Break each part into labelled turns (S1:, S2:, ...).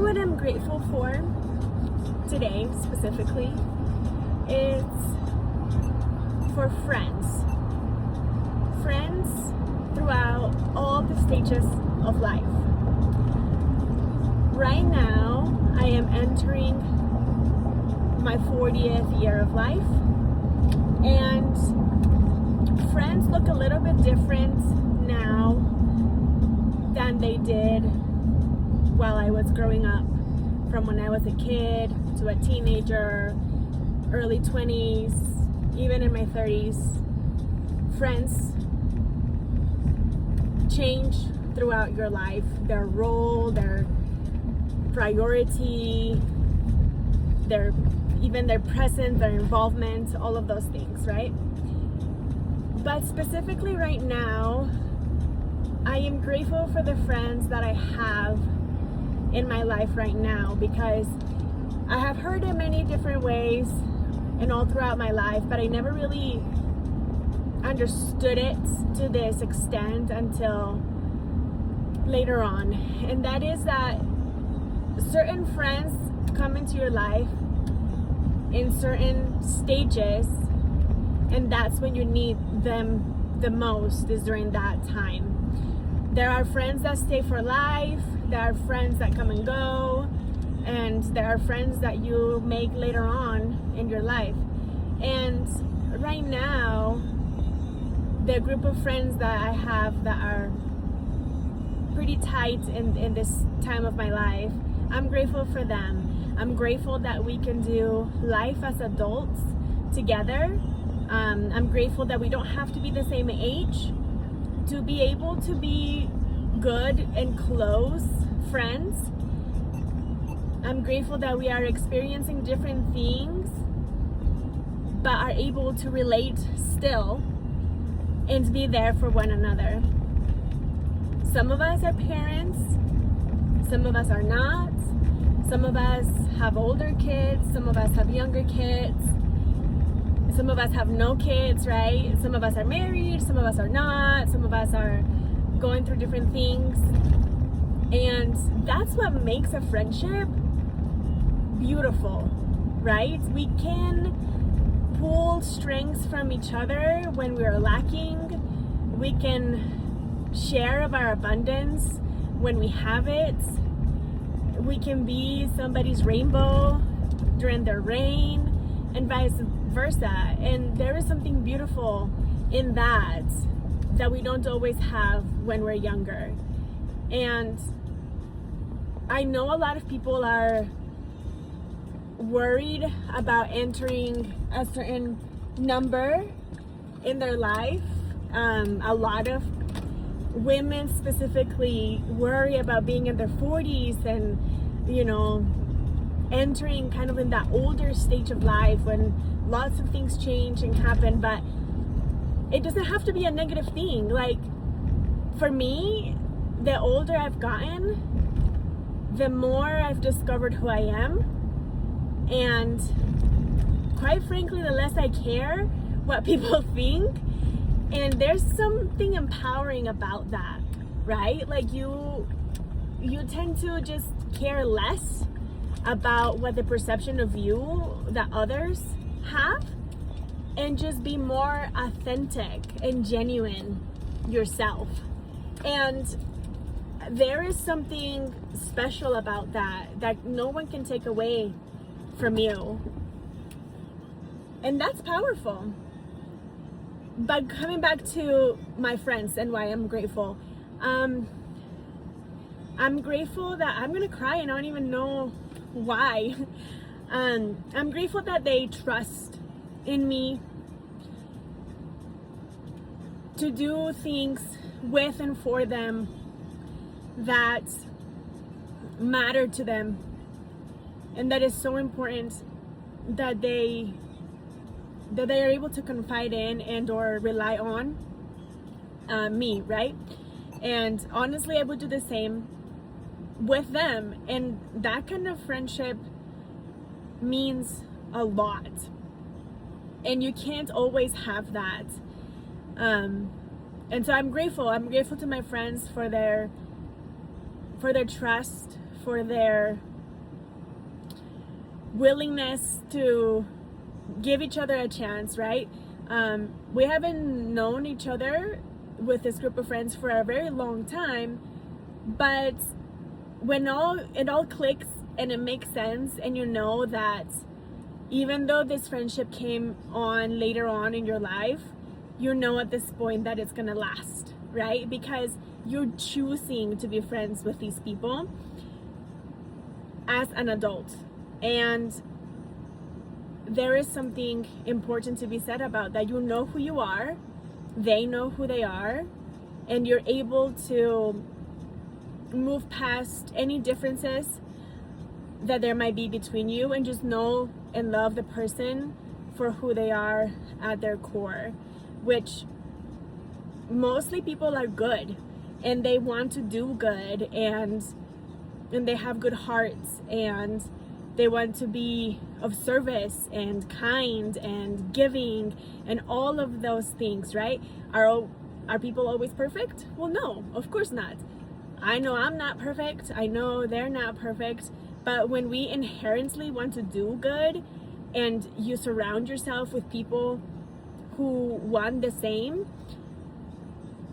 S1: what I'm grateful for today specifically? It's for friends. Friends throughout all the stages of life. Right now, I am entering my 40th year of life, and friends look a little bit different now than they did while I was growing up, from when I was a kid to a teenager, early 20s, even in my 30s. Friends change throughout your life, their role, their priority, their presence, their involvement, all of those things, right? But specifically right now, I am grateful for the friends that I have in my life right now, because I have heard in many different ways and all throughout my life, but I never really understood it to this extent until later on. And that is that certain friends come into your life in certain stages, and that's when you need them the most, is during that time. There are friends that stay for life, there are friends that come and go, and there are friends that you make later on in your life. And right now, the group of friends that I have that are pretty tight in this time of my life, I'm grateful for them. I'm grateful that we can do life as adults together. I'm grateful that we don't have to be the same age to be able to be good and close friends. I'm grateful that we are experiencing different things but are able to relate still and be there for one another. Some of us are parents, some of us are not. Some of us have older kids, some of us have younger kids, some of us have no kids, right? Some of us are married, some of us are not, some of us are going through different things. And that's what makes a friendship beautiful, right? We can pull strengths from each other when we are lacking. We can share of our abundance when we have it. We can be somebody's rainbow during their rain, and vice versa. And there is something beautiful in that we don't always have when we're younger. And I know a lot of people are worried about entering a certain number in their life. A lot of women specifically worry about being in their 40s and, entering kind of in that older stage of life when lots of things change and happen. But it doesn't have to be a negative thing. Like, for me, the older I've gotten, the more I've discovered who I am, and quite frankly, the less I care what people think. And there's something empowering about that, right? Like, you tend to just care less about what the perception of you that others have, and just be more authentic and genuine yourself. And there is something special about that no one can take away from you. And that's powerful. But coming back to my friends and why I'm grateful, I'm grateful that I'm gonna cry and I don't even know why. I'm grateful that they trust in me to do things with and for them that matter to them, and that is so important that they are able to confide in and or rely on me, right? And honestly, I would do the same with them, and that kind of friendship means a lot, and you can't always have that. And so I'm grateful to my friends for their trust, for their willingness to give each other a chance, right? We haven't known each other with this group of friends for a very long time, but when it all clicks and it makes sense, and you know that even though this friendship came on later on in your life, you know at this point that it's gonna last, right? Because you're choosing to be friends with these people as an adult. And there is something important to be said about that. You know who you are, they know who they are, and you're able to move past any differences that there might be between you and just know and love the person for who they are at their core, which mostly people are good and they want to do good, and they have good hearts, and they want to be of service and kind and giving and all of those things, right? Are people always perfect? Well, no, of course not. I know I'm not perfect. I know they're not perfect. But when we inherently want to do good and you surround yourself with people who want the same,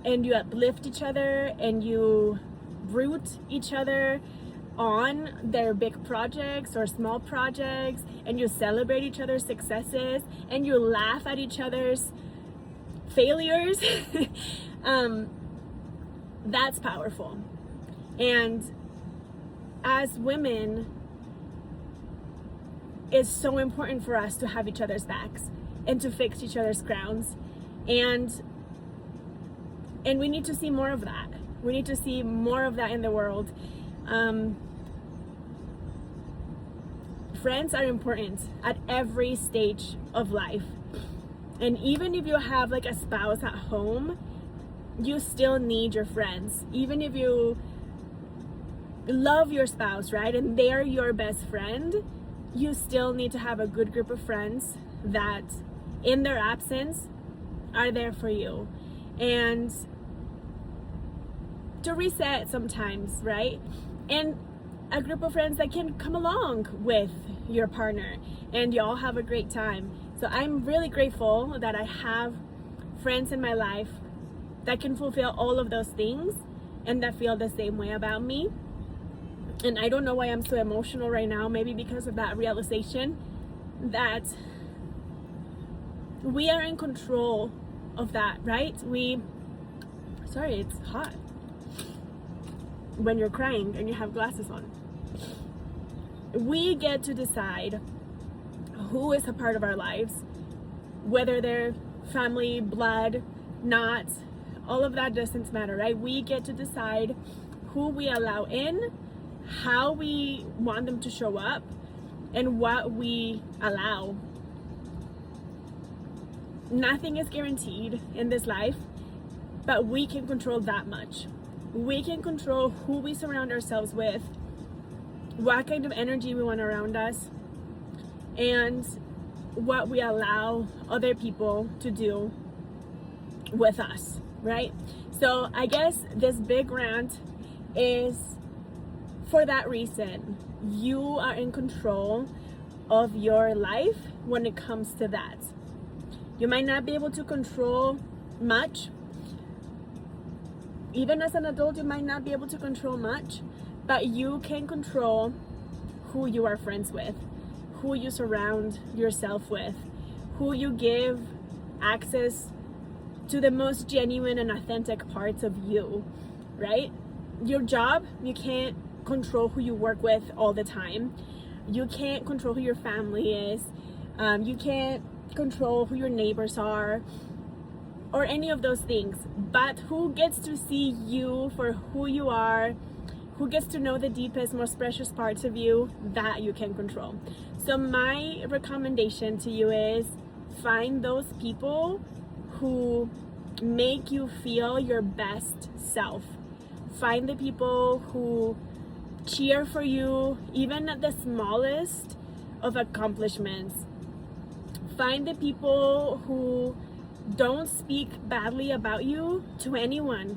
S1: and you uplift each other and you root each other on their big projects or small projects, and you celebrate each other's successes and you laugh at each other's failures, that's powerful. And as women, it's so important for us to have each other's backs and to fix each other's crowns, and we need to see more of that. We need to see more of that in the world. Friends are important at every stage of life. And even if you have like a spouse at home, you still need your friends. Even if you love your spouse, right, and they're your best friend, you still need to have a good group of friends that in their absence are there for you. And to reset sometimes, right? And a group of friends that can come along with your partner and y'all have a great time. So I'm really grateful that I have friends in my life that can fulfill all of those things and that feel the same way about me. And I don't know why I'm so emotional right now, maybe because of that realization that we are in control of that, right? Sorry, it's hot when you're crying and you have glasses on. We get to decide who is a part of our lives, whether they're family, blood, not, all of that doesn't matter, right? We get to decide who we allow in, how we want them to show up, and what we allow. Nothing is guaranteed in this life, but we can control that much. We can control who we surround ourselves with, what kind of energy we want around us, and what we allow other people to do with us, right? So I guess this big rant is for that reason. You are in control of your life when it comes to that. You might not be able to control much. Even as an adult, you might not be able to control much, but you can control who you are friends with, who you surround yourself with, who you give access to the most genuine and authentic parts of you, right? Your job, you can't control who you work with all the time. You can't control who your family is. You can't control who your neighbors are or any of those things, but who gets to see you for who you are, who gets to know the deepest, most precious parts of you, that you can control. So my recommendation to you is find those people who make you feel your best self. Find the people who cheer for you, even at the smallest of accomplishments. Find the people who don't speak badly about you to anyone,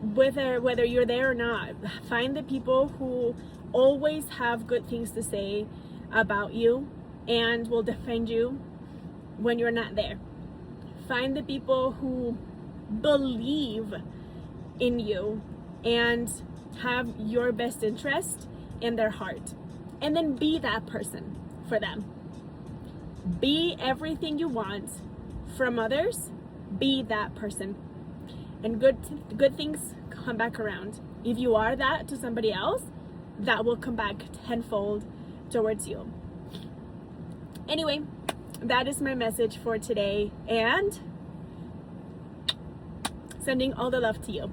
S1: whether you're there or not. Find the people who always have good things to say about you and will defend you when you're not there. Find the people who believe in you and have your best interest in their heart. And then be that person for them. Be everything you want from others. Be that person. And good things come back around. If you are that to somebody else, that will come back tenfold towards you. Anyway, that is my message for today, and sending all the love to you.